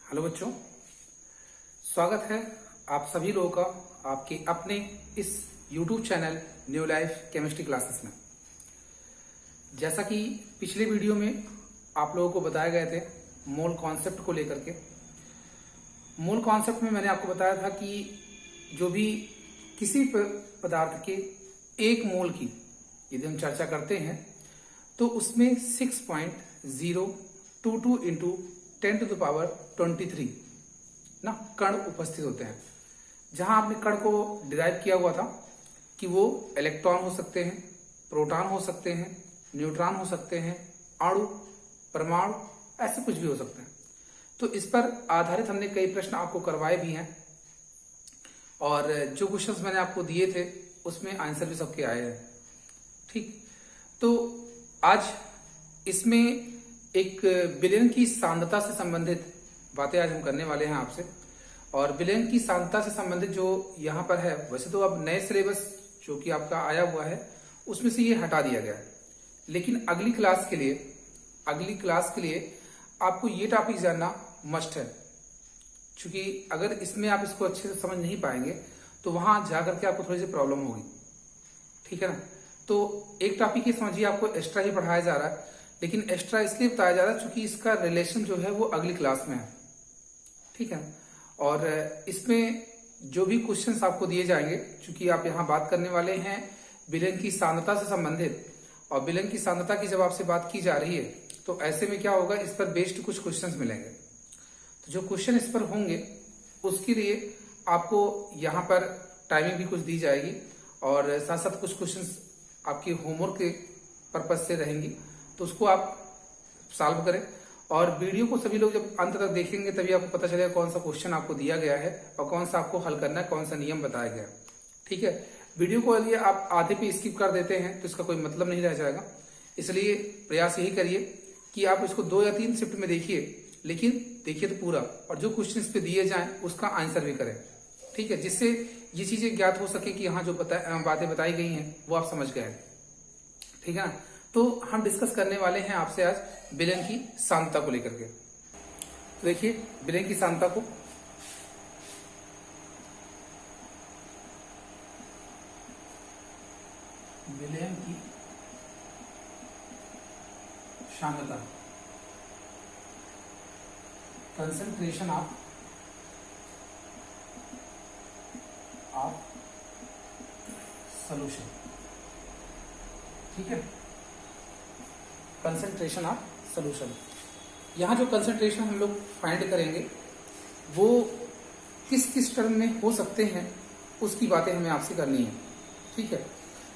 Hello बच्चों, स्वागत है आप सभी लोगों का आपके अपने इस YouTube channel new life chemistry classes में। जैसा कि पिछले वीडियो में आप लोगों को बताए गए थे मोल कॉन्सेप्ट को लेकर के। मोल कॉन्सेप्ट में मैंने आपको बताया था कि जो भी किसी पदार्थ के एक मोल की यदि हम चर्चा करते हैं तो उसमें 6.022 इंटू 10⁻23 ना कण उपस्थित होते हैं। जहां आपने कण को डिराइव किया हुआ था कि वो इलेक्ट्रॉन हो सकते हैं, प्रोटॉन हो सकते हैं, न्यूट्रॉन हो सकते हैं, अणु, परमाणु, ऐसे कुछ भी हो सकते हैं। तो इस पर आधारित हमने कई प्रश्न आपको करवाए भी हैं और जो क्वेश्चंस मैंने आपको दिए थे उसमें आंसर भी सबके आए हैं। ठीक, तो आज इसमें एक विलयन की सांद्रता से संबंधित बातें आज हम करने वाले हैं आपसे। और विलयन की सांद्रता से संबंधित जो यहाँ पर है, वैसे तो अब नए सिलेबस जो कि आपका आया हुआ है उसमें से ये हटा दिया गया है, लेकिन अगली क्लास के लिए आपको ये टॉपिक जानना मस्ट है। क्योंकि अगर इसमें आप इसको अच्छे से समझ नहीं पाएंगे तो वहां जाकर के आपको थोड़ी सी प्रॉब्लम होगी। ठीक है ना। तो एक टॉपिक ही समझिए, आपको एक्स्ट्रा ही पढ़ाया जा रहा है, लेकिन एक्स्ट्रा इसलिए बताया जा रहा है क्योंकि इसका रिलेशन जो है वो अगली क्लास में है। ठीक है। और इसमें जो भी क्वेश्चंस आपको दिए जाएंगे, क्योंकि आप यहाँ बात करने वाले हैं विलयन की सांद्रता से संबंधित, और विलयन की सांद्रता की जब आपसे बात की जा रही है तो ऐसे में क्या होगा, इस पर बेस्ड कुछ क्वेश्चंस मिलेंगे। तो जो क्वेश्चन इस पर होंगे उसके लिए आपको यहाँ पर टाइमिंग भी कुछ दी जाएगी और साथ साथ कुछ क्वेश्चंस आपकी होमवर्क के पर्पज से रहेंगी, तो उसको आप सॉल्व करें। और वीडियो को सभी लोग जब अंत तक देखेंगे तभी आपको पता चलेगा कौन सा क्वेश्चन आपको दिया गया है और कौन सा आपको हल करना है, कौन सा नियम बताया गया है। ठीक है। वीडियो को यदि आप आधे पे स्किप कर देते हैं तो इसका कोई मतलब नहीं रह जाएगा। इसलिए प्रयास यही करिए कि आप इसको 2 या 3 शिफ्ट में देखिए, लेकिन देखिए तो पूरा, और जो क्वेश्चन पे दिए जाए उसका आंसर भी करें। ठीक है, जिससे ये चीजें ज्ञात हो सके कि यहाँ जो बातें बताई गई हैं वो आप समझ गए। ठीक है ना। तो हम डिस्कस करने वाले हैं आपसे आज विलयन की सांद्रता को लेकर के। तो देखिए विलयन की सांद्रता को विलयन की सांद्रता, कंसंट्रेशन ऑफ सॉल्यूशन। ठीक है, कंसंट्रेशन ऑफ सॉल्यूशन। यहां जो कंसंट्रेशन हम लोग फाइंड करेंगे वो किस किस टर्म में हो सकते हैं उसकी बातें हमें आपसे करनी है। ठीक है।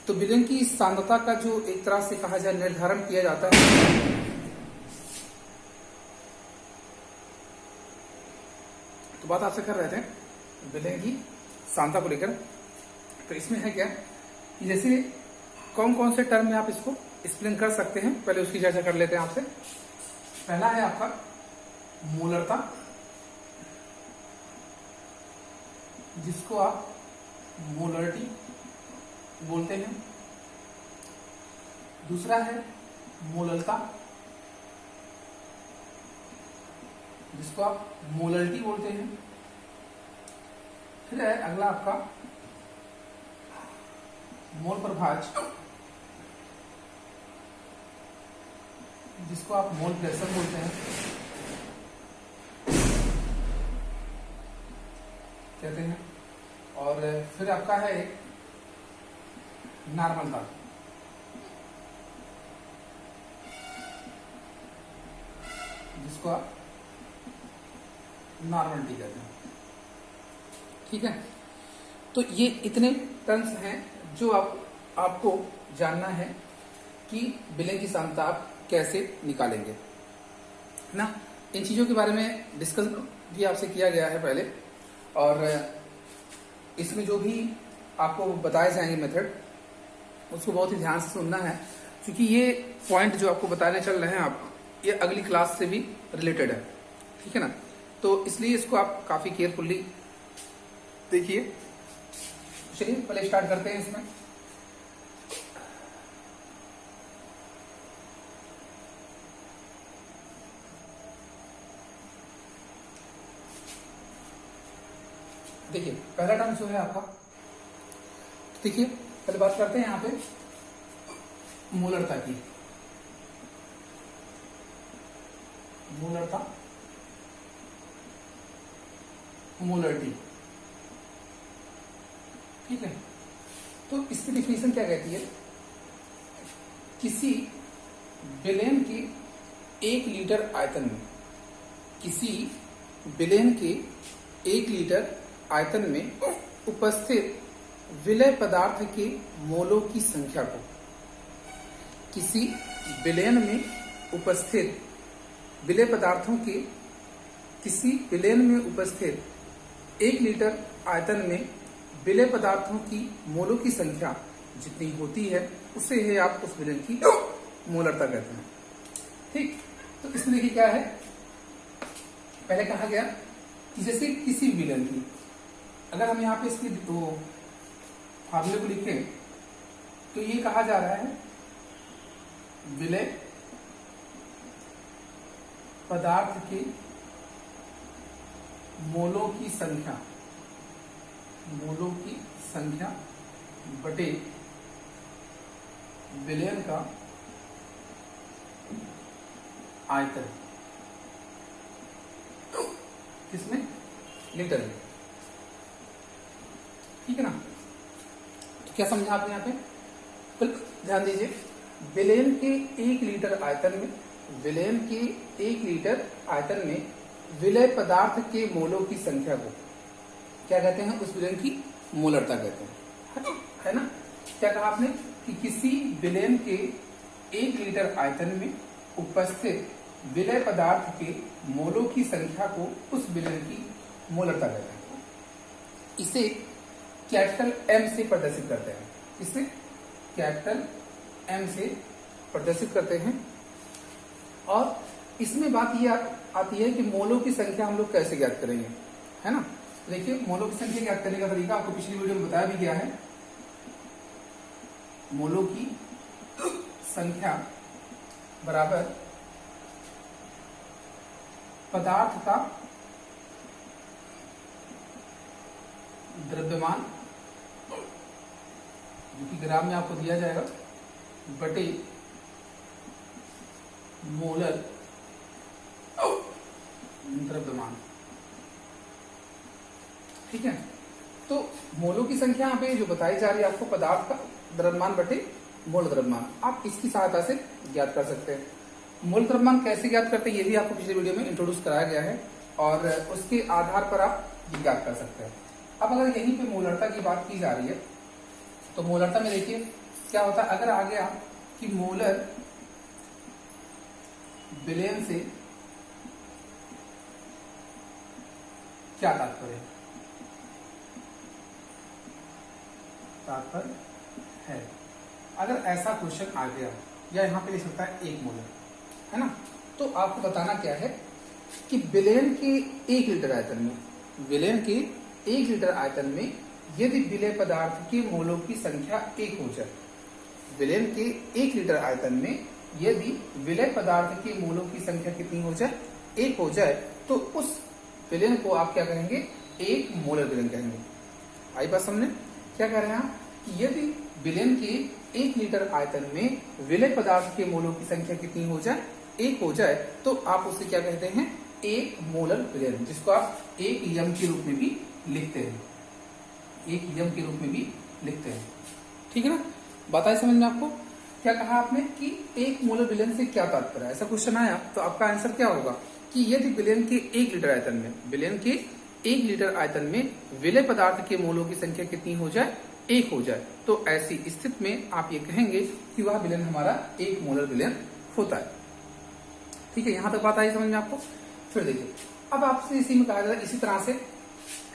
तो विलयन की सांद्रता का जो एक तरह से कहा जाए निर्धारण किया जाता है, तो बात आपसे कर रहे थे विलयन की सांद्रता को लेकर। तो इसमें है क्या कि जैसे कौन कौन से टर्म में आप इसको एक्सप्लेन कर सकते हैं, पहले उसकी चर्चा कर लेते हैं आपसे। पहला है आपका मोलरता, जिसको आप मोलरिटी बोलते हैं। दूसरा है मोललता, जिसको आप मोलरिटी बोलते हैं। फिर है अगला आपका मोल प्रभाज, जिसको आप मोल प्रेशर बोलते हैं, कहते हैं। और फिर आपका है एक नॉर्मलता, जिसको आप नॉर्मलिटी कहते हैं। ठीक है। तो ये इतने टर्म्स हैं जो आपको जानना है कि विलयन की सांद्रता आप कैसे निकालेंगे ना। इन चीजों के बारे में डिस्कस भी आपसे किया गया है पहले, और इसमें जो भी आपको बताए जाएंगे मेथड, उसको बहुत ही ध्यान से सुनना है, क्योंकि ये पॉइंट जो आपको बताने चल रहे हैं आप, ये अगली क्लास से भी रिलेटेड है। ठीक है ना। तो इसलिए इसको आप काफी केयरफुली देखिए। चलिए पहले स्टार्ट करते हैं इसमें। देखिए पहला टर्म जो है आपका, देखिए पहले बात करते हैं यहाँ पे मोलरता की। मोलरता, मोलरिटी, ठीक है। तो इसकी डिफिनेशन क्या कहती है? किसी विलेन के 1 लीटर आयतन में, किसी विलेन के 1 लीटर आयतन में उपस्थित विलय पदार्थ के मोलों की संख्या को, किसी विलेन में उपस्थित विलय पदार्थों के, किसी विलेन में उपस्थित 1 लीटर आयतन में विलय पदार्थों की मोलों की संख्या जितनी होती है उससे है आप उस विलेन की मोलरता कहते हैं, ठीक। तो इसमें देखिए क्या है, पहले कहा गया कि जैसे किसी विलेन की, अगर हम यहाँ पे इसकी फार्मूले को लिखें तो ये कहा जा रहा है विलय पदार्थ के मोलों की संख्या, मोलों की संख्या बटे विलयन का आयतन, किसमें? लीटर में, ठीक है ना। तो क्या समझा आपने यहाँ पे? ध्यान दीजिए, विलयन के 1 लीटर आयतन में, विलयन के 1 लीटर आयतन में विलय पदार्थ के मोलों की संख्या को क्या कहते हैं? उस विलयन की मोलरता कहते हैं, है ना। क्या कहा आपने कि किसी विलयन के 1 लीटर आयतन में उपस्थित विलय पदार्थ के मोलों की संख्या को उस विलयन की मोलरता कहते हैं। इसे कैपिटल एम से प्रदर्शित करते हैं, इसे कैपिटल एम से प्रदर्शित करते हैं। और इसमें बात यह आती है कि मोलों की संख्या हम लोग कैसे ज्ञात करेंगे, है ना। देखिए मोलों की संख्या ज्ञात करने का तरीका आपको पिछली वीडियो में बताया भी गया है। मोलों की संख्या बराबर पदार्थ का द्रव्यमान, जो कि ग्राम में आपको दिया जाएगा, बटे मोलर द्रव्यमान, ठीक है। तो मोलों की संख्या यहाँ पे जो बताई जा रही है आपको, पदार्थ का द्रव्यमान बटे मोल द्रव्यमान, आप इसकी सहायता से ज्ञात कर सकते हैं। मोल द्रव्यमान कैसे ज्ञात करते हैं ये भी आपको पिछले वीडियो में इंट्रोड्यूस कराया गया है और उसके आधार पर आप ये ज्ञात कर सकते हैं। अब अगर यहीं पे मोलरता की बात की जा रही है तो मोलरता में देखिए क्या होता है, अगर आ गया कि मोलर विलयन से क्या तात्पर्य है, अगर ऐसा क्वेश्चन आ गया, या यहाँ पे लिख सकता है 1 मोलर, है ना। तो आपको बताना क्या है कि विलयन के 1 लीटर आयतन में, विलयन के 1 लीटर आयतन में यदि विलय पदार्थ के मोलों की संख्या 1 हो जाए, विलयन के 1 लीटर आयतन में यदि विलय पदार्थ के मोलों की संख्या कितनी हो जाए? 1 हो जाए, तो उस विलयन को आप क्या कहेंगे? 1 मोलर विलयन कहेंगे। आई बात समझे? क्या कह रहे हैं आप कि यदि विलयन के 1 लीटर आयतन में विलय पदार्थ के मोलों की संख्या कितनी हो जाए? 1 हो जाए, तो आप उसे क्या कहते हैं? 1 मोलर विलयन, जिसको आप 1 यम के रूप में भी लिखते हैं, 1 यम के रूप में भी लिखते हैं, ठीक है ना। बात आई समझ में आपको? क्या कहा आपने कि 1 मोलर विलयन से क्या तात्पर्य है? ऐसा क्वेश्चन आया तो आपका आंसर क्या होगा कि यदि विलयन के 1 लीटर आयतन में, विलयन के 1 लीटर आयतन में विलय पदार्थ के मोलों की संख्या कितनी हो जाए? 1 हो जाए, तो ऐसी स्थिति में आप ये कहेंगे कि वह विलयन हमारा 1 मोलर विलयन होता है, ठीक है। यहां तक बात आई समझ में आपको? फिर देखिए, अब आपसे इसी में कहा जाता है, इसी तरह से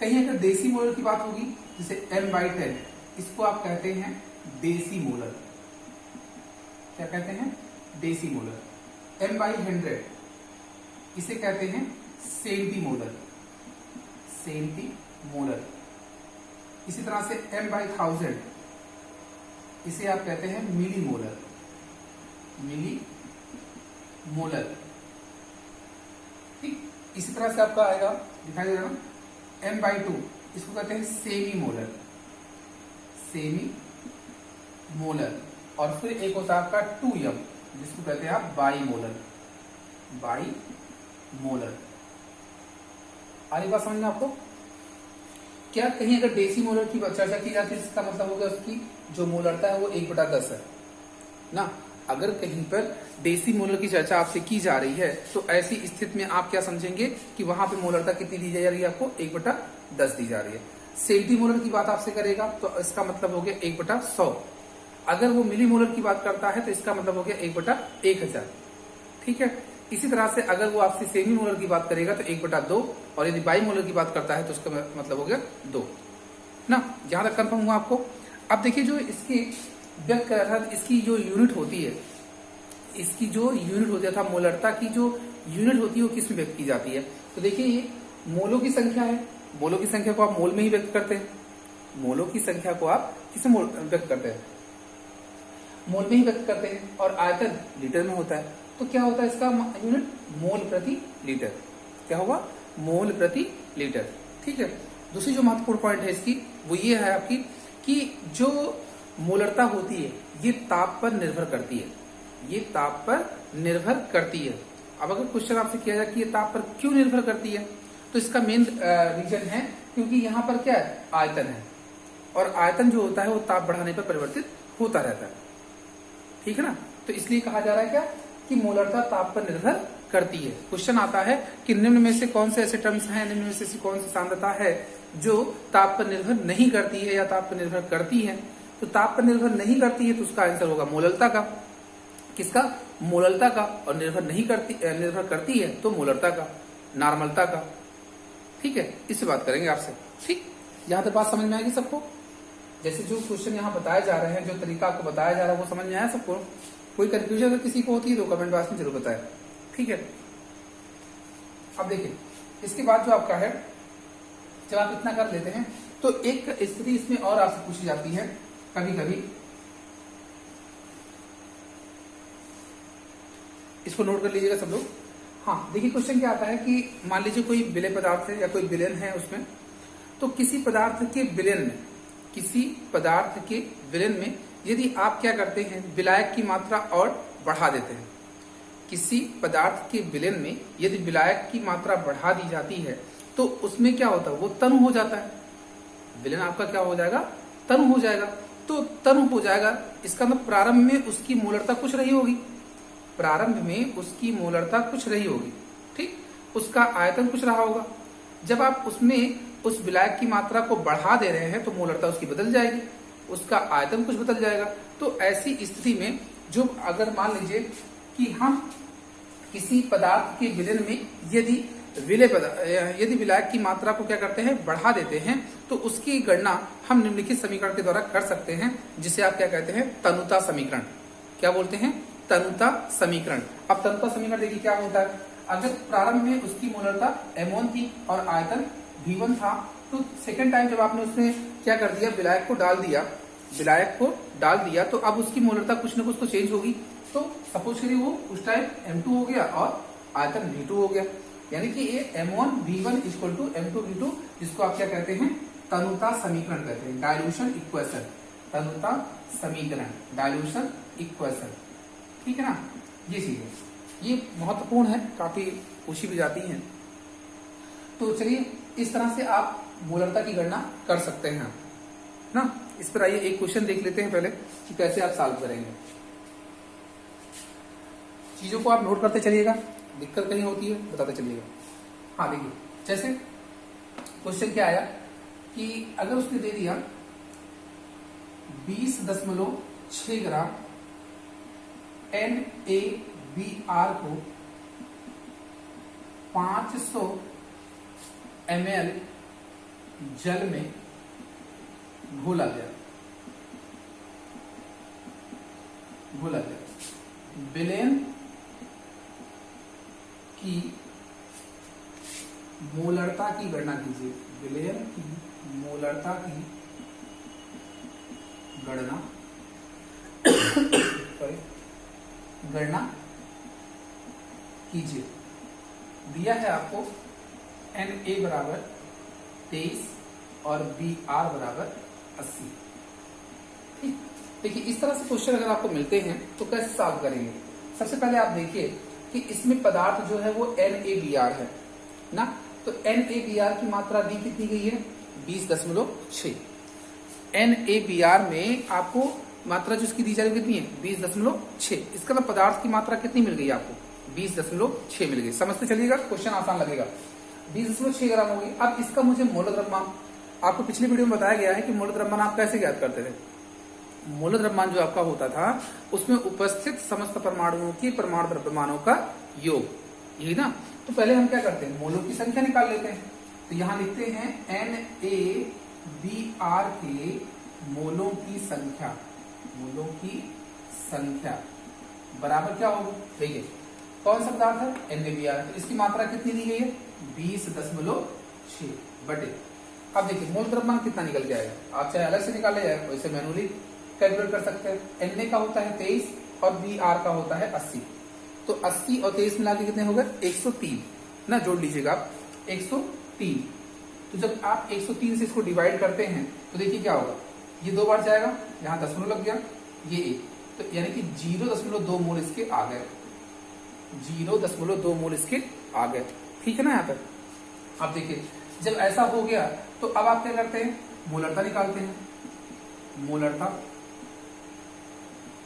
कहीं अगर देसी मोलर की बात होगी, जैसे m/10, इसको आप कहते हैं देसी मोलर। क्या कहते हैं? देसी मोलर। m/100 इसे कहते हैं सेंटी मोलर, सेंटी मोलर। इसी तरह से m/1000 इसे आप कहते हैं मिली मोलर, मिली मोलर, ठीक। इसी तरह से आपका आएगा, दिखाई देगा ना, m/2 इसको कहते हैं सेमी मोलर, सेमी मोलर। और फिर एक होता है आपका 2m, जिसको कहते हैं आप बाई मोलर, बाई मोलर। आ रही बात समझ में आपको? क्या कहीं अगर डेसी मोलर की चर्चा की जाती है, इसका मतलब होगा उसकी जो मोलरता है वो 1/10 है ना। अगर कहीं पर डेसी मोलर की चर्चा आपसे की जा रही है तो ऐसी स्थिति में आप क्या समझेंगे कि वहां पे मोलरता कितनी दी जा रही है? आपको 1/10 दी जा रही है। सेंटी मोलर की बात आपसे करेगा तो इसका मतलब हो गया 1/100। अगर वो मिली मोलर की बात करता है तो इसका मतलब हो गया 1/1000। ठीक है। इसी तरह से अगर वो आपसे सेमी मोलर की बात करेगा तो 1/2, और यदि बाई मोलर की बात करता है तो उसका मतलब हो गया 2 ना। जहां तक कंफर्म हुआ आपको? अब देखिए जो इसकी व्यक्त कर रहा था, इसकी जो यूनिट होती है, इसकी जो यूनिट होती है था मोलरता की जो यूनिट होती है वो किस में व्यक्त की जाती है? तो देखिए ये मोलों की संख्या है, मोलों की संख्या को आप मोल में ही व्यक्त करते हैं, मोलों की संख्या को आप किसमें व्यक्त करते हैं? मोल में ही व्यक्त करते हैं। और आयतन लीटर में होता है, तो क्या होता है इसका यूनिट? मोल प्रति लीटर। क्या होगा? मोल प्रति लीटर। ठीक है। दूसरी जो महत्वपूर्ण पॉइंट है इसकी वो ये है आपकी कि जो मोलरता होती है ये ताप पर निर्भर करती है, ये ताप पर निर्भर करती है। अब अगर क्वेश्चन आपसे किया जाए कि ये ताप पर क्यों निर्भर करती है, तो इसका मेन रीजन है क्योंकि यहाँ पर क्या है? आयतन है, और आयतन जो होता है वो ताप बढ़ाने पर परिवर्तित होता रहता है। ठीक है ना। तो इसलिए कहा जा रहा है क्या कि मोलरता ताप पर निर्भर करती है। क्वेश्चन आता है कि निम्न में से कौन से ऐसे टर्म्स हैं, निम्न में से कौन सी सांद्रता है जो ताप पर निर्भर नहीं करती है या ताप पर निर्भर करती है? तो ताप पर निर्भर नहीं करती है तो उसका आंसर होगा मोलरता का। किसका? मोलरता का। और निर्भर करती है तो मोलरता का, नॉर्मलता का। ठीक है। इससे बात करेंगे आपसे। ठीक, यहां तक बात समझ में आएगी सबको? जैसे जो क्वेश्चन यहाँ बताए जा रहे हैं, जो तरीका आपको बताया जा रहा है वो समझ में आया सबको? कोई कंफ्यूजन अगर किसी को होती है तो कमेंट बॉक्स में जरूर बताएं। ठीक है। अब देखिए इसके बाद जो आपका है, जब आप इतना कर लेते हैं तो एक स्थिति इसमें और आपसे पूछी जाती है कभी कभी, इसको नोट कर लीजिएगा सब लोग। हाँ देखिए क्वेश्चन क्या आता है कि मान लीजिए कोई विलेय पदार्थ है या कोई विलयन है उसमें, तो किसी पदार्थ के विलयन में, किसी पदार्थ के विलयन में यदि आप क्या करते हैं? विलायक की मात्रा और बढ़ा देते हैं। किसी पदार्थ के विलयन में यदि विलायक की मात्रा बढ़ा दी जाती है तो उसमें क्या होता है? वो तनु हो जाता है। विलयन आपका क्या हो जाएगा? तनु हो जाएगा। तो तनु हो जाएगा इसका मतलब प्रारंभ में उसकी मोलरता कुछ रही होगी, प्रारंभ में उसकी मोलरता कुछ रही होगी। ठीक, उसका आयतन कुछ रहा होगा। जब आप उसमें उस विलायक की मात्रा को बढ़ा दे रहे हैं तो मोलरता उसकी बदल जाएगी, उसका आयतन कुछ बदल जाएगा। तो ऐसी स्थिति में जो अगर मान लीजिए कि हम किसी पदार्थ के विलयन में यदि विलायक की मात्रा को क्या करते हैं? बढ़ा देते हैं, तो उसकी गणना हम निम्नलिखित समीकरण के द्वारा कर सकते हैं, जिसे आप क्या कहते हैं? तनुता समीकरण। क्या बोलते हैं? तनुता समीकरण। अब तनुता समीकरण देखिए क्या होता है। अगर प्रारंभ में उसकी मोलरता m1 थी और आयतन v1 था, तो सेकेंड टाइम जब आपने उसमें क्या कर दिया? विलायक को डाल दिया, तो अब उसकी मोलरता कुछ न कुछ तो चेंज होगी। तो सपोज करिए वो उस टाइम m2 हो गया और आयतन v2 हो गया, यानी कि ये m1 v1 equal to m2 v2, जिसको आप क्या कहते हैं? तनुता समीकरण कहते हैं, डायल्यूशन इक्वेशन। तनुता समीकरण, डायल्यूशन इक्वेशन। ठीक है ना। ये चीज है, ये महत्वपूर्ण है, काफी पूछी भी जाती है। तो चलिए इस तरह से आप मोलरता की गणना कर सकते हैं ना। इस पर आइए एक क्वेश्चन देख लेते हैं पहले कि कैसे आप सॉल्व करेंगे। चीजों को आप नोट करते चलिएगा, दिक्कत कहीं होती है बताते चलिएगा। हाँ देखिए जैसे क्वेश्चन क्या आया कि अगर उसने दे दिया 20.6 ग्राम NaBr को 500 ml जल में घोला गया। विलयन की मोलरता की गणना कीजिए। विलयन की मोलरता की गणना कीजिए। दिया है आपको Na बराबर 23 और Br बराबर 80। ठीक, देखिए इस तरह से क्वेश्चन अगर आपको मिलते हैं तो कैसे सॉल्व करेंगे। सबसे पहले आप देखिए कि इसमें पदार्थ जो है वो NaBr है ना, तो NaBr की मात्रा दी कितनी गई है 20.6। NaBr में आपको मात्रा जो इसकी दी जा रही है कितनी है 20.6। इसका मतलब पदार्थ की मात्रा कितनी मिल गई आपको 20.6 मिल गई। समझते चलिएगा, क्वेश्चन आसान लगेगा। 20.6 ग्राम होगी। अब इसका मुझे मोल द्रव्यमान, आपको पिछली वीडियो में बताया गया है कि मोल द्रव्यमान आप कैसे ज्ञात करते थे। मोल द्रव्यमान जो आपका होता था उसमें उपस्थित समस्त परमाणुओं के परमाणु द्रव्यमानों का योग, यही ना। तो पहले हम क्या करते हैं, मोलों की संख्या निकाल लेते हैं। तो यहां लिखते हैं NaBr के मोलों की संख्या, मोलों की संख्या बराबर क्या होगी, देखिए कौन सा पदार्थ है NaBr, तो इसकी मात्रा कितनी दी गई है 20.6 बटे। अब देखिए मोल द्रव्यमान कितना निकल के आएगा, आप चाहे अलग से निकाले जाए वैसे मैनुअली कैलकुलेट कर सकते हैं। Na का होता है 23 और Br का होता है 80। तो 80 और 23 मिला के कितने हो गए 103 ना, जोड़ लीजिएगा आप 103। तो जब आप 103 से इसको डिवाइड करते हैं तो देखिए क्या होगा, ये 2 बार जाएगा, यहाँ दशमलव लग गया, ये 1, तो यानी कि 0.2 मोल इसके आ गए, 0.2 मोल इसके आ गए। ठीक है ना यहाँ तक। अब देखिए जब ऐसा हो गया तो अब आप क्या करते हैं, मोलरता निकालते हैं। मोलरता,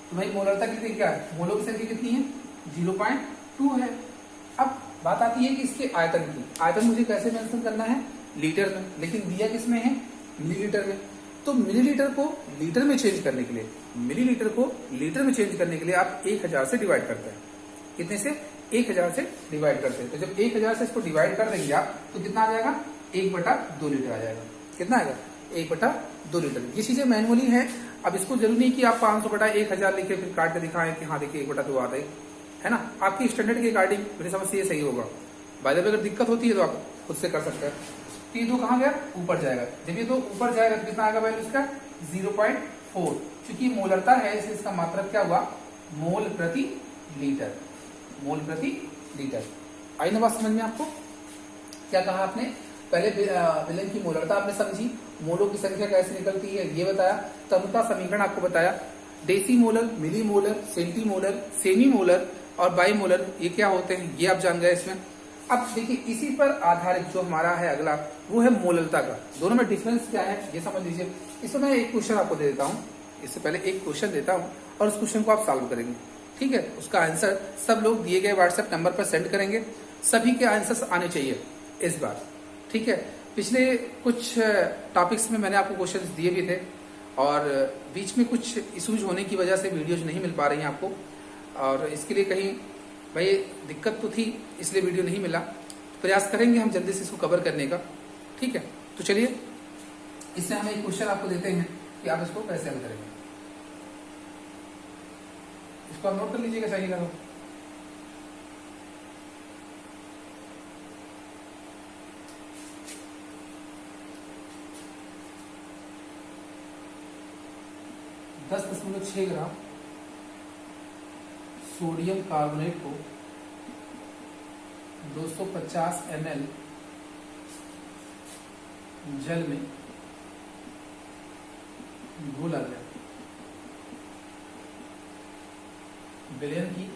तो भाई मोलरता कितनी क्या है, मोलों की संख्या कितनी है 0.2 है। अब बात आती है कि इसके आयतन की, आयतन मुझे कैसे मेंशन करना है लीटर में, लेकिन दिया किसमें है मिलीलीटर में। तो मिलीलीटर को लीटर में चेंज करने के लिए, मिलीलीटर को लीटर में चेंज करने के लिए आप 1000 से डिवाइड करते हैं। कितने से 1000 से डिवाइड करते हैं। तो जब 1000 से इसको डिवाइड कर देंगे आप तो कितना आ जाएगा 1/2 लीटर आ जाएगा। कितना आएगा 1/2 लीटर। ये चीजें मैनुअली है। अब इसको जरूरी नहीं कि आप 500/1000 लिखे फिर काट के दिखाएं कि हाँ देखिए 1/2 आ रही है ना। आपकी स्टैंडर्ड के अकॉर्डिंग मेरी समझ से ये सही होगा। बाय द वे अगर दिक्कत होती है तो आप खुद से कर सकते हैं। तो ये 2 कहाँ गया ऊपर जाएगा, जब ये 2 ऊपर जाएगा तो कितना आएगा वैल्यू इसका 0.4। चूंकि मोलरता है इसलिए इसका मात्रक क्या हुआ मोल प्रति लीटर, मोल प्रति लीटर। आई ना बात समझ में आपको। क्या कहा आपने, पहले विलेन की मोलरता आपने समझी, मोलों की संख्या कैसे निकलती है ये बताया, तब का समीकरण आपको बताया। डेसी मोलर, मिली मोलर, सेंटीमोलर, सेमी मोलर और बाई मोलर ये क्या होते हैं ये आप जान गए इसमें। अब देखिए इसी पर आधारित जो हमारा है अगला वो है मोलरता का। दोनों में डिफरेंस क्या है ये समझ लीजिए। इसमें मैं एक क्वेश्चन आपको दे देता हूँ, इससे पहले एक क्वेश्चन देता हूँ और उस क्वेश्चन को आप सॉल्व करेंगे। ठीक है, उसका आंसर सब लोग दिए गए व्हाट्सएप नंबर पर सेंड करेंगे। सभी के आंसर्स आने चाहिए इस बार। ठीक है, पिछले कुछ टॉपिक्स में मैंने आपको क्वेश्चंस दिए भी थे और बीच में कुछ इश्यूज होने की वजह से वीडियोज नहीं मिल पा रही हैं आपको, और इसके लिए कहीं भाई दिक्कत तो थी इसलिए वीडियो नहीं मिला। प्रयास करेंगे हम जल्दी से इसको कवर करने का। ठीक है, तो चलिए इससे हम एक क्वेश्चन आपको देते हैं कि आप इसको कैसे हल करेंगे। इसको आप नोट कर लीजिएगा चाहिएगा तो। दस 10.6 ग्राम सोडियम कार्बोनेट को 250 ml जल में घोला गया। विलेन की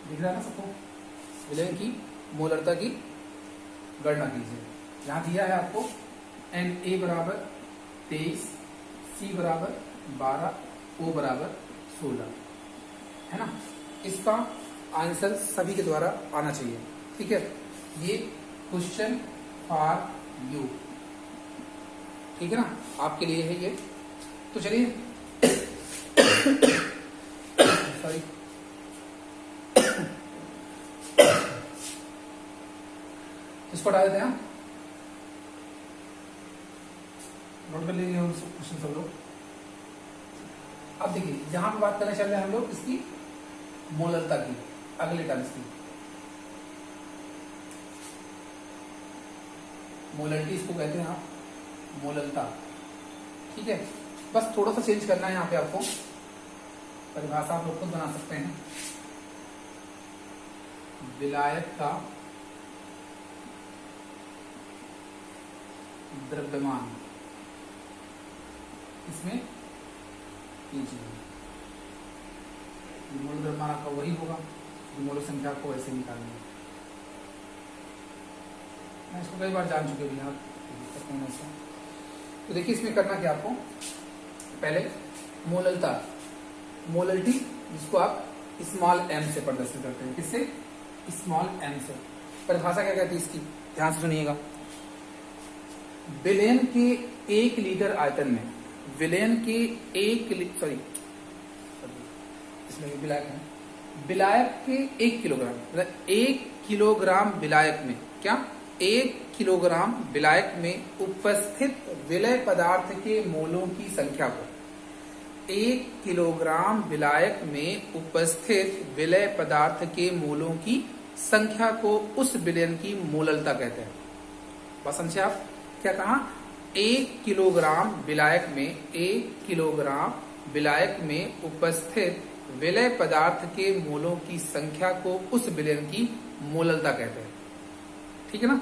दिख रहा है ना सबको, विलेन की मोलरता की गणना कीजिए। यहां दिया है आपको Na बराबर 23, C बराबर 12, O बराबर 16 है ना। इसका आंसर सभी के द्वारा आना चाहिए। ठीक है, ये क्वेश्चन फॉर यू, ठीक है ना, आपके लिए है ये। तो चलिए सॉरी इसको हटा देते हैं, नोट कर लीजिए क्वेश्चन सब लोग। अब देखिए जहां पे बात करने चल रहे हैं हम लोग इसकी मोलरता की, अगले टर्म्स की मोलरिटी इसको कहते हैं आप, मोलरता। ठीक है, बस थोड़ा सा चेंज करना है यहाँ पे आपको, परिभाषा आप लोग खुद बना सकते हैं। विलायक का द्रव्यमान, इसमें Pg। मोल द्रव्यमान आपका वही होगा, मोल संख्या को ऐसे निकालनी है। मैं इसको कई बार जान चुके भी आप, तो देखिए इसमें करना क्या आपको, पहले मोललता, मोललिटी जिसको आप स्मॉल m से प्रदर्शित करते हैं, किससे, स्मॉल m से। परिभाषा क्या कहती है इसकी, ध्यान से सुनिएगा। विलयन के 1 लीटर आयतन में, विलयन के इसमें विलायक है, विलायक के 1 किलोग्राम, मतलब 1 किलोग्राम विलायक में, क्या 1 किलोग्राम विलायक में उपस्थित विलय पदार्थ के मोलों की संख्या को, 1 किलोग्राम विलायक में उपस्थित विलय पदार्थ के मोलों की संख्या को उस विलयन की मोललता कहते हैं। बात समझे आप, क्या कहा, 1 किलोग्राम विलायक में, 1 किलोग्राम विलायक में उपस्थित विलय पदार्थ के मोलों की संख्या को उस विलयन की मोललता कहते हैं। ठीक है ना,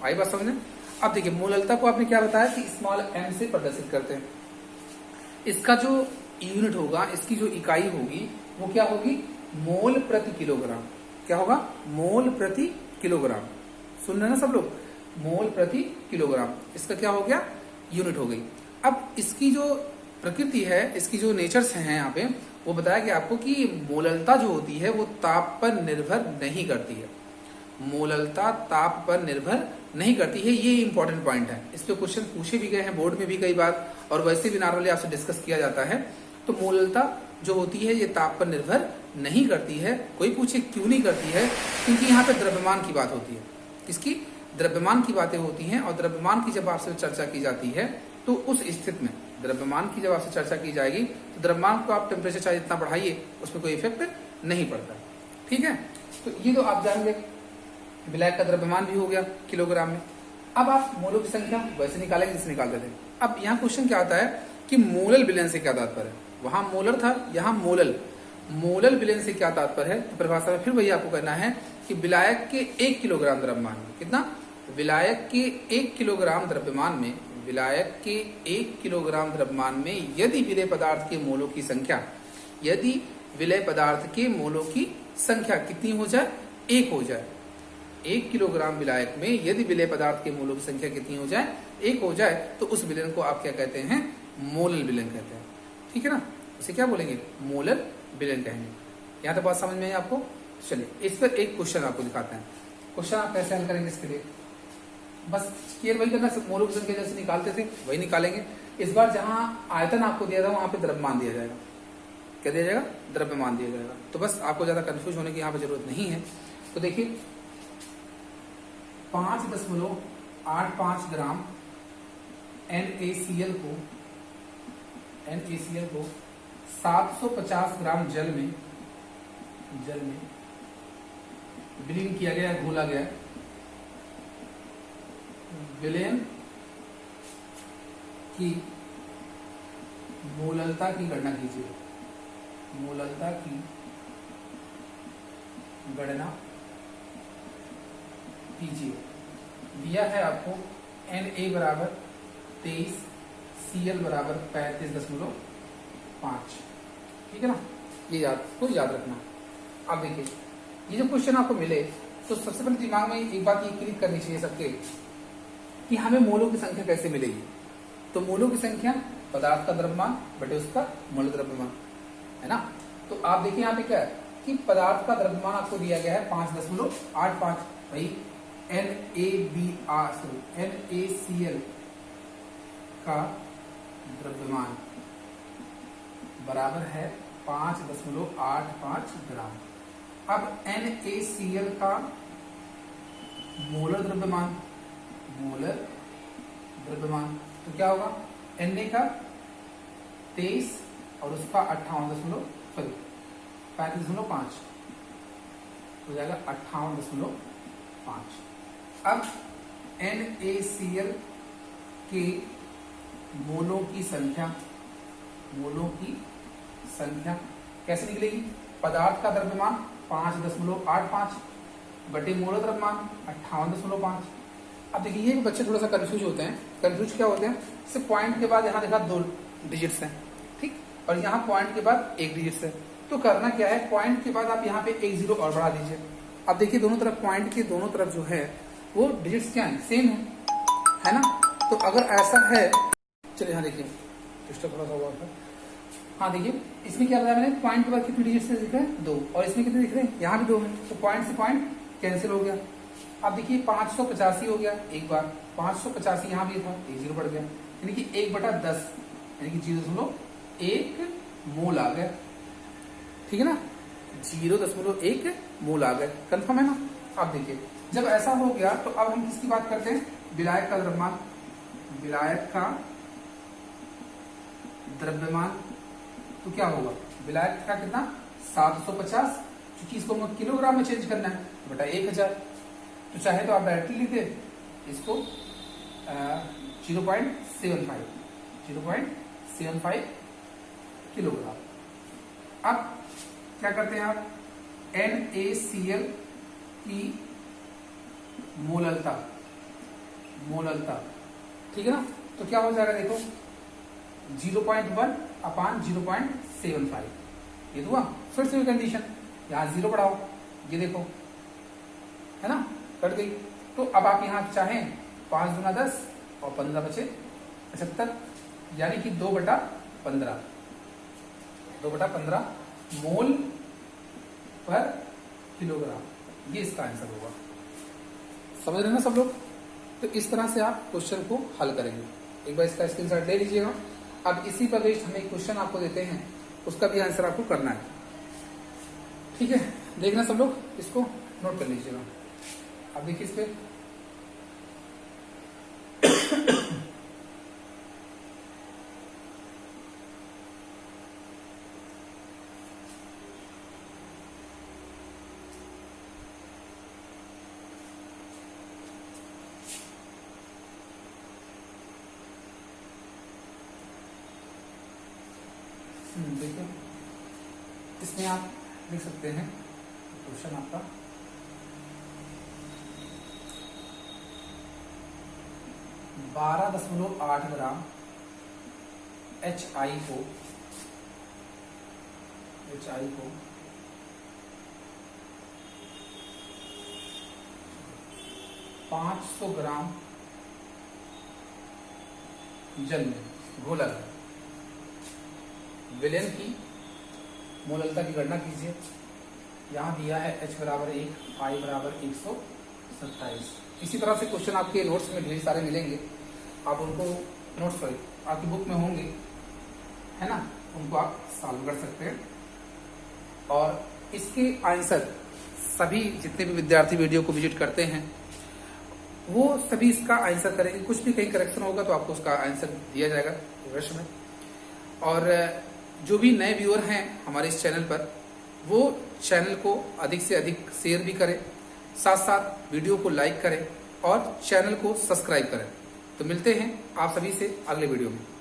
आई बात समझने। अब देखिए मोललता को आपने क्या बताया कि स्मॉल m से प्रदर्शित करते हैं। इसका जो यूनिट होगा, इसकी जो इकाई होगी वो क्या होगी, मोल प्रति किलोग्राम। क्या होगा, मोल प्रति किलोग्राम। सुन रहे ना सब लोग, मोल प्रति किलोग्राम, इसका क्या हो गया, यूनिट हो गई। अब इसकी जो प्रकृति है, इसकी जो नेचर्स हैं यहाँ पे, वो बताया कि आपको कि मोललता जो होती है वो ताप पर निर्भर नहीं करती है। मोललता ताप पर निर्भर नहीं करती है, ये इंपॉर्टेंट पॉइंट है। इस पे क्वेश्चन पूछे भी गए हैं बोर्ड में भी कई बार, और वैसे भी नॉर्मली आपसे डिस्कस किया जाता है। तो मोललता जो होती है ये ताप पर निर्भर नहीं करती है। कोई पूछे क्यों नहीं करती है, क्योंकि यहाँ पे द्रव्यमान की बात होती है। किसकी, द्रव्यमान की बातें होती हैं। और द्रव्यमान की जब आपसे चर्चा की जाती है तो उस स्थिति में, द्रव्यमान की जब आपसे चर्चा की जाएगी तो द्रव्यमान को आप टेम्परेचर चाहे जितना बढ़ाइए उसमें कोई इफेक्ट नहीं पड़ता। ठीक है, तो ये तो आप जान गए, विलायक का द्रव्यमान भी हो गया किलोग्राम में। अब आप मोलों की संख्या वैसे निकालेंगे जैसे निकालते थे। अब यहाँ क्वेश्चन क्या आता है कि मोलल विलयन से क्या तात्पर्य है। वहां मोलर था, यहाँ मोलल। मोलल विलयन से क्या तात्पर्य है, तो परिभाषा में फिर वही आपको करना है कि विलायक के 1 किलोग्राम द्रव्यमान में, कितना, विलायक के 1 किलोग्राम द्रव्यमान में, विलायक के 1 किलोग्राम द्रव्यमान में यदि विलय पदार्थ के मोलों की संख्या, यदि विलय पदार्थ के मोलों की संख्या कितनी हो जाए, 1 हो जाए। 1 किलोग्राम विलायक में यदि विलय पदार्थ के मोलों की संख्या कितनी हो जाए, 1 हो जाए, तो उस विलयन को आप क्या कहते हैं, मोलल विलयन कहते हैं। ठीक है ना, उसे क्या बोलेंगे, मोलल विलयन कहेंगे। यहाँ तो बात समझ में आई आपको। चलिए इस पर एक क्वेश्चन आपको दिखाते हैं। क्वेश्चन आप कैसे हल करेंगे इसके लिए, बस केयर वही करना, मोलों की संख्या जैसे निकालते थे वही निकालेंगे। इस बार जहां आयतन आपको दिया था वहां पे द्रव्यमान दिया जाएगा। क्या दिया जाएगा, द्रव्यमान दिया जाएगा। तो बस आपको ज्यादा कंफ्यूज होने की यहाँ पे जरूरत नहीं है। तो देखिए 5.85 ग्राम NaCl को 750 ग्राम जल में विलीन किया गया, घोला गया। विलयन की मोललता की गणना कीजिए। मोललता की गणना कीजिए। दिया है आपको Na बराबर 23, Cl बराबर 35.5। ठीक है ना, ये याद रखना। अब देखिए ये जो क्वेश्चन आपको मिले तो सबसे पहले दिमाग में एक बात ये क्लिक करनी चाहिए सबके कि हमें मोलों की संख्या कैसे मिलेगी। तो मोलों की संख्या पदार्थ का द्रव्यमान बटे उसका मोल द्रव्यमान, है ना। तो आप देखिए यहाँ पे क्या है कि पदार्थ का द्रव्यमान आपको दिया गया है 5.85। भाई NaCl का द्रव्यमान बराबर है 5.85 ग्राम। अब NaCl का मोलर द्रव्यमान तो क्या होगा, Na का 23 और उसका 35.5 हो जाएगा 58.5। अब NaCl के मोलों की संख्या कैसे निकलेगी, पदार्थ का द्रव्यमान 5.85 बटे मोल द्रव्यमान 58.5। अब देखिए ये बच्चे थोड़ा सा कंफ्यूज होते हैं। कंफ्यूज क्या होते हैं, जैसे पॉइंट के बाद यहाँ देखा 2 डिजिट्स हैं, ठीक, और यहाँ पॉइंट के बाद 1 डिजिट्स है। तो करना क्या है, पॉइंट के बाद आप यहाँ पे 1 0 और बढ़ा दीजिए। अब देखिए दोनों तरफ, पॉइंट के दोनों तरफ जो है वो डिजिट्स क्या है, सेम है ना। तो अगर ऐसा है, चलिए यहाँ देखिए डिस्टर्ब थोड़ा सा हुआ था। हाँ देखिए इसमें क्या बताया मैंने, पॉइंट के बाद कितने डिजिट्स दिख रहे हैं, 2, और इसमें कितने दिख रहे हैं, यहाँ भी 2 है। तो पॉइंट से पॉइंट कैंसिल हो गया। अब देखिए 585 हो गया एक बार, 585 यहाँ भी था, 1 0 बढ़ गया, यानी कि 1/10 यानी कि 0.1 मोल आ गया, ठीक है ना, 0.1 मोल आ गए। कंफर्म है ना। अब देखिए जब ऐसा हो गया तो अब हम किसकी बात करते हैं, विलायक का द्रव्यमान। विलायक का द्रव्यमान तो क्या होगा, विलायक का कितना 750, क्योंकि इसको हमें किलोग्राम में चेंज करना है, बटा 1000। तो चाहे तो आप डायरेक्टली लिख दे इसको 0.75 किलोग्राम। अब क्या करते हैं आप, NaCl की मोललता, ठीक है ना। तो क्या हो जाएगा देखो 0.1/0.75, ये हुआ। फिर से कंडीशन, यहाँ 0 बढ़ाओ, ये देखो है ना, कट गई। तो अब आप यहाँ चाहें 5 दूना 10 और 15 बचे 75, यानी कि 2/15 मोल पर किलोग्राम, ये इसका आंसर होगा। समझ रहे हैं ना सब लोग। तो इस तरह से आप क्वेश्चन को हल करेंगे। एक बार इसका स्क्रीनशॉट ले लीजिएगा। अब इसी पर बेस्ड हम एक क्वेश्चन आपको देते हैं, उसका भी आंसर आपको करना है, ठीक है। देखना सब लोग, इसको नोट कर लीजिएगा। अब देखिए इस पे देखिए इसमें आप लिख सकते हैं क्वेश्चन आपका 12.8 ग्राम HI को 500 ग्राम जल में घोला है। विलेन की मोललता की गणना कीजिए। यहाँ दिया है H बराबर 1, I बराबर 127। इसी तरह से क्वेश्चन आपके नोट्स में ढेर सारे मिलेंगे, आप उनको नोट्स सॉरी आपकी बुक में होंगे, है ना, उनको आप सॉल्व कर सकते हैं। और इसके आंसर सभी जितने भी विद्यार्थी वीडियो को विजिट करते हैं वो सभी इसका आंसर करेंगे। कुछ भी कहीं करेक्शन होगा तो आपको उसका आंसर दिया जाएगा प्रश्न में। और जो भी नए व्यूअर हैं हमारे इस चैनल पर, वो चैनल को अधिक से अधिक शेयर भी करें, साथ साथ वीडियो को लाइक करें और चैनल को सब्सक्राइब करें। तो मिलते हैं आप सभी से अगले वीडियो में।